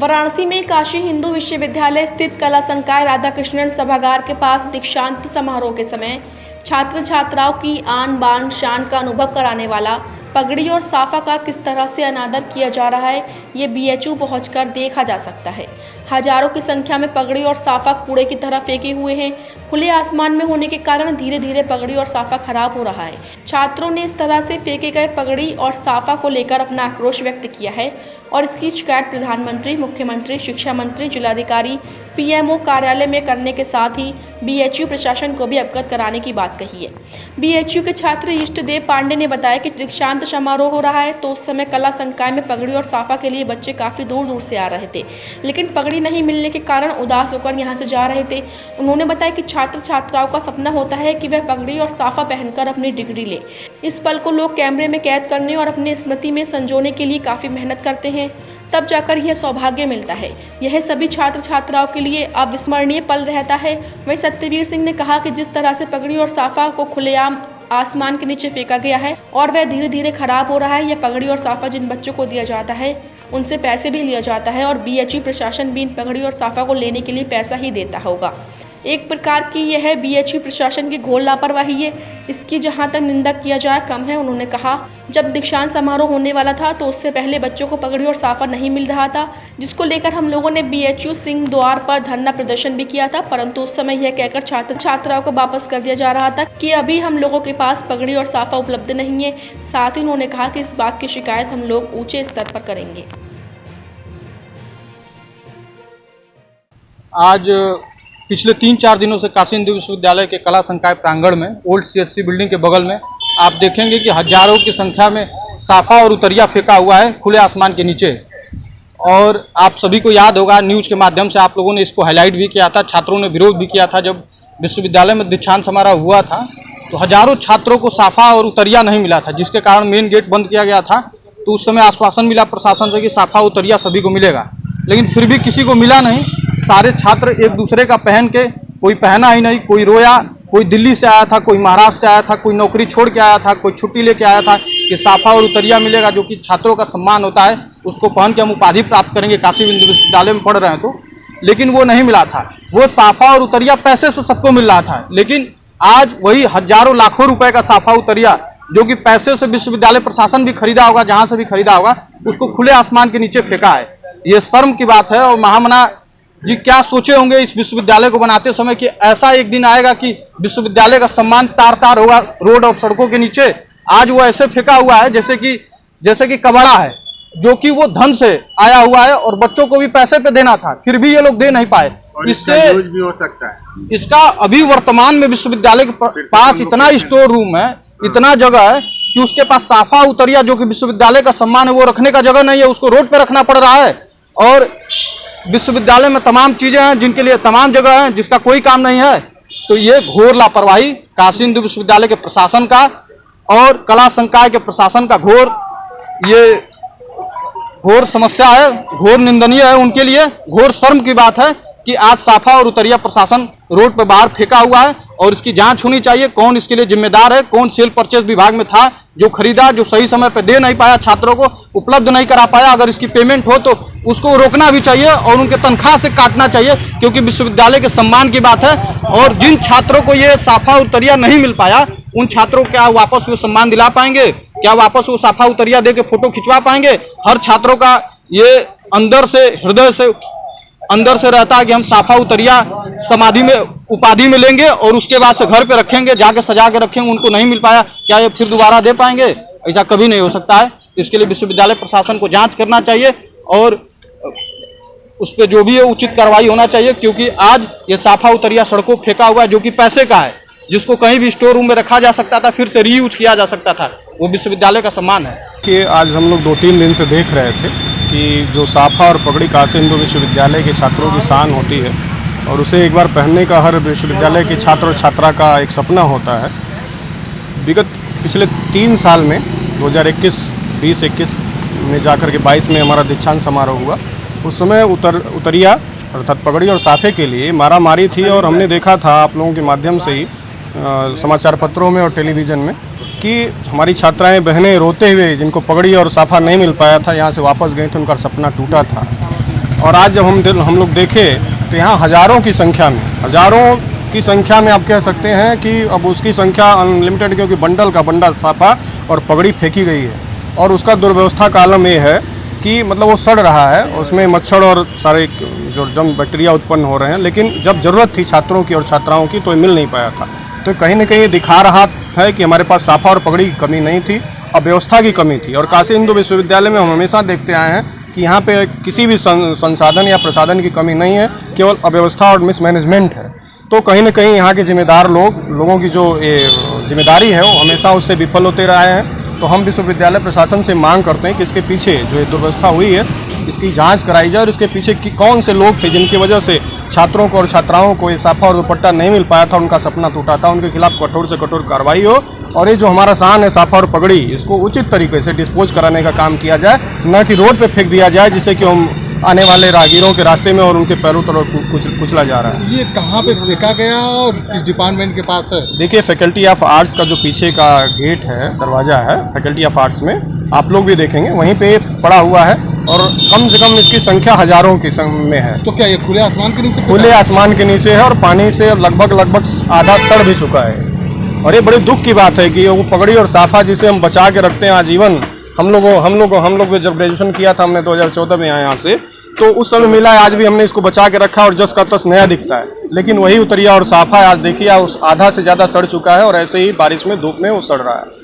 वाराणसी में काशी हिंदू विश्वविद्यालय स्थित कला संकाय राधाकृष्णन सभागार के पास दीक्षांत समारोह के समय छात्र छात्राओं की आन बान शान का अनुभव कराने वाला पगड़ी और साफा का किस तरह से अनादर किया जा रहा है, ये बीएचयू पहुंचकर देखा जा सकता है। हजारों की संख्या में पगड़ी और साफा कूड़े की तरह फेंके हुए हैं। खुले आसमान में होने के कारण धीरे धीरे पगड़ी और साफा खराब हो रहा है। छात्रों ने इस तरह से फेंके गए पगड़ी और साफा को लेकर अपना आक्रोश व्यक्त किया है और इसकी शिकायत प्रधानमंत्री, मुख्यमंत्री, शिक्षा मंत्री, जिलाधिकारी, पीएमओ कार्यालय में करने के साथ ही बीएचयू प्रशासन को भी अवगत कराने की बात कही है। बीएचयू के छात्र इष्टदेव पांडे ने बताया कि दीक्षांत समारोह हो रहा है तो उस समय कला संकाय में पगड़ी और साफा के लिए बच्चे काफ़ी दूर दूर से आ रहे थे, लेकिन पगड़ी नहीं मिलने के कारण उदास होकर यहाँ से जा रहे थे। उन्होंने बताया कि छात्र छात्राओं का सपना होता है कि वह पगड़ी और साफा पहनकर अपनी डिग्री ले। इस पल को लोग कैमरे में कैद करने और अपनी स्मृति में संजोने के लिए काफ़ी मेहनत करते हैं, तब जाकर यह सौभाग्य मिलता है। यह सभी छात्र छात्राओं के लिए अविस्मरणीय पल रहता है। वहीं सत्यवीर सिंह ने कहा कि जिस तरह से पगड़ी और साफा को खुलेआम आसमान के नीचे फेंका गया है और वह धीरे धीरे खराब हो रहा है, यह पगड़ी और साफा जिन बच्चों को दिया जाता है उनसे पैसे भी लिया जाता है और बीएचयू प्रशासन भी इन पगड़ी और साफा को लेने के लिए पैसा ही देता होगा। एक प्रकार की यह बीएचयू प्रशासन की घोर लापरवाही है। इसकी जहां तक निंदा किया जाए कम है। उन्होंने कहा, जब दीक्षांत समारोह होने वाला था तो उससे पहले बच्चों को पगड़ी और साफा नहीं मिल रहा था, जिसको लेकर हम लोगों ने बीएचयू सिंह द्वार पर धरना प्रदर्शन भी किया था, परंतु उस समय यह कहकर छात्र छात्राओं को वापस कर दिया जा रहा था कि अभी हम लोगों के पास पगड़ी और साफा उपलब्ध नहीं है। साथ ही उन्होंने कहा कि इस बात की शिकायत हम लोग ऊंचे स्तर पर करेंगे। आज पिछले 3-4 दिनों से काशी हिंदू विश्वविद्यालय के कला संकाय प्रांगण में ओल्ड सीएचसी बिल्डिंग के बगल में आप देखेंगे कि हजारों की संख्या में साफा और उतरिया फेंका हुआ है खुले आसमान के नीचे। और आप सभी को याद होगा, न्यूज़ के माध्यम से आप लोगों ने इसको हाईलाइट भी किया था, छात्रों ने विरोध भी किया था। जब विश्वविद्यालय में दीक्षांत समारोह हुआ था तो हजारों छात्रों को साफा और उतरिया नहीं मिला था, जिसके कारण मेन गेट बंद किया गया था। तो उस समय आश्वासन मिला प्रशासन से कि साफा उतरिया सभी को मिलेगा, लेकिन फिर भी किसी को मिला नहीं। सारे छात्र एक दूसरे का पहन के, कोई पहना ही नहीं, कोई रोया, कोई दिल्ली से आया था, कोई महाराष्ट्र से आया था, कोई नौकरी छोड़ के आया था, कोई छुट्टी लेके आया था कि साफा और उतरिया मिलेगा, जो कि छात्रों का सम्मान होता है, उसको पहन के हम उपाधि प्राप्त करेंगे काशी हिंदू विश्वविद्यालय में पढ़ रहे हैं तो। लेकिन वो नहीं मिला था। वो साफा और उतरिया पैसे से सबको मिल रहा था, लेकिन आज वही हजारों लाखों रुपए का साफा उतरिया जो कि पैसे से विश्वविद्यालय प्रशासन भी खरीदा होगा, जहाँ से भी खरीदा होगा, उसको खुले आसमान के नीचे फेंका है। ये शर्म की बात है। और महामना जी क्या सोचे होंगे इस विश्वविद्यालय को बनाते समय कि ऐसा एक दिन आएगा कि विश्वविद्यालय का सम्मान तार तार होगा रोड और सड़कों के नीचे। आज वो ऐसे फेंका हुआ है जैसे कि कबाड़ा है, जो कि वो धन से आया हुआ है और बच्चों को भी पैसे पे देना था, फिर भी ये लोग दे नहीं पाए। इससे भी हो सकता है इसका अभी वर्तमान में विश्वविद्यालय के पास इतना स्टोर रूम है, इतना जगह है कि उसके पास साफा उतरिया जो कि विश्वविद्यालय का सम्मान है वो रखने का जगह नहीं है, उसको रोड पे रखना पड़ रहा है। और विश्वविद्यालय में तमाम चीजें हैं जिनके लिए तमाम जगह है, जिसका कोई काम नहीं है। तो ये घोर लापरवाही काशी हिंदू विश्वविद्यालय के प्रशासन का और कला संकाय के प्रशासन का घोर समस्या है, घोर निंदनीय है उनके लिए। घोर शर्म की बात है कि आज साफा और उतरिया प्रशासन रोड पर बाहर फेंका हुआ है और इसकी जांच होनी चाहिए। कौन इसके लिए जिम्मेदार है, कौन सेल परचेज विभाग में था जो खरीदा, जो सही समय पर दे नहीं पाया, छात्रों को उपलब्ध नहीं करा पाया। अगर इसकी पेमेंट हो तो उसको रोकना भी चाहिए और उनके तनख्वाह से काटना चाहिए, क्योंकि विश्वविद्यालय के सम्मान की बात है। और जिन छात्रों को ये साफा उतरिया नहीं मिल पाया, उन छात्रों को क्या वापस वो सम्मान दिला पाएंगे? क्या वापस वो साफा उतरिया दे के फोटो खिंचवा पाएंगे? हर छात्रों का ये अंदर से, हृदय से, अंदर से रहता है कि हम साफा उतरिया समाधि में, उपाधि में लेंगे और उसके बाद से घर पे रखेंगे, जाके सजा के रखेंगे। उनको नहीं मिल पाया, क्या ये फिर दोबारा दे पाएंगे? ऐसा कभी नहीं हो सकता है। इसके लिए विश्वविद्यालय प्रशासन को जांच करना चाहिए और उस पर जो भी है उचित कार्रवाई होना चाहिए, क्योंकि आज ये साफा उतरिया सड़कों फेंका हुआ है जो कि पैसे का है, जिसको कहीं भी स्टोर रूम में रखा जा सकता था, फिर से रीयूज किया जा सकता था। वो विश्वविद्यालय का सम्मान है। कि आज हम लोग 2-3 दिन से देख रहे थे कि जो साफा और पगड़ी काशी हिंदू विश्वविद्यालय के छात्रों की शान होती है और उसे एक बार पहनने का हर विश्वविद्यालय के छात्र और छात्रा का एक सपना होता है। विगत पिछले 3 साल में 2021, 20-21 में जाकर के 22 में हमारा दीक्षांत समारोह हुआ। उस समय उतरिया अर्थात पगड़ी और साफे के लिए मारामारी थी और हमने देखा था आप लोगों के माध्यम से ही समाचार पत्रों में और टेलीविज़न में कि हमारी छात्राएं बहनें रोते हुए, जिनको पगड़ी और साफा नहीं मिल पाया था, यहाँ से वापस गई थी, उनका सपना टूटा था। और आज जब हम लोग देखे तो यहाँ हज़ारों की संख्या में आप कह सकते हैं कि अब उसकी संख्या अनलिमिटेड, क्योंकि बंडल का बंडल साफा और पगड़ी फेंकी गई है। और उसका दुर्व्यवस्था का आलम ये है कि मतलब वो सड़ रहा है, उसमें मच्छर और सारे जो जम बैक्टीरिया उत्पन्न हो रहे हैं, लेकिन जब ज़रूरत थी छात्रों की और छात्राओं की तो ये मिल नहीं पाया था। तो कहीं ना कहीं दिखा रहा है कि हमारे पास साफा और पगड़ी की कमी नहीं थी, अव्यवस्था की कमी थी। और काशी हिंदू विश्वविद्यालय में हम हमेशा देखते आए हैं कि यहाँ पे किसी भी संसाधन या प्रसाधन की कमी नहीं है, केवल अव्यवस्था और मिसमैनेजमेंट है। तो कहीं ना कहीं यहाँ के जिम्मेदार लोगों की जो जिम्मेदारी है वो हमेशा उससे विफल होते रहे हैं। तो हम विश्वविद्यालय प्रशासन से मांग करते हैं कि इसके पीछे जो ये दुर्व्यवस्था हुई है इसकी जांच कराई जाए और इसके पीछे कौन से लोग थे जिनकी वजह से छात्रों को और छात्राओं को ये साफा और दुपट्टा नहीं मिल पाया था, उनका सपना टूटा था, उनके खिलाफ कठोर से कठोर कार्रवाई हो और ये जो हमारा शान है साफा और पगड़ी, इसको उचित तरीके से डिस्पोज कराने का काम किया जाए, न कि रोड पे फेंक दिया जाए जिससे कि हम आने वाले राहगीरों के रास्ते में और उनके पैरों तरफ कुचला जा रहा है। ये कहाँ पे फेंका गया और किस डिपार्टमेंट के पास है? देखिए, फैकल्टी ऑफ आर्ट्स का जो पीछे का गेट है, दरवाजा है फैकल्टी ऑफ आर्ट्स में, आप लोग भी देखेंगे वहीं पे पड़ा हुआ है और कम से कम इसकी संख्या हजारों की में है। तो क्या ये खुले आसमान के नीचे? खुले आसमान के नीचे है और पानी से लगभग आधा सड़ भी चुका है। और ये बड़ी दुख की बात है कि वो पगड़ी और साफा जिसे हम बचा के रखते हैं आजीवन, हम लोग जब ग्रेजुएशन किया था हमने 2014 में आया यहाँ से, तो उस समय मिला है, आज भी हमने इसको बचा के रखा और जस का तस नया दिखता है। लेकिन वही उतरिया और साफा आज देखिए उस आधा से ज़्यादा सड़ चुका है और ऐसे ही बारिश में धूप में वो सड़ रहा है।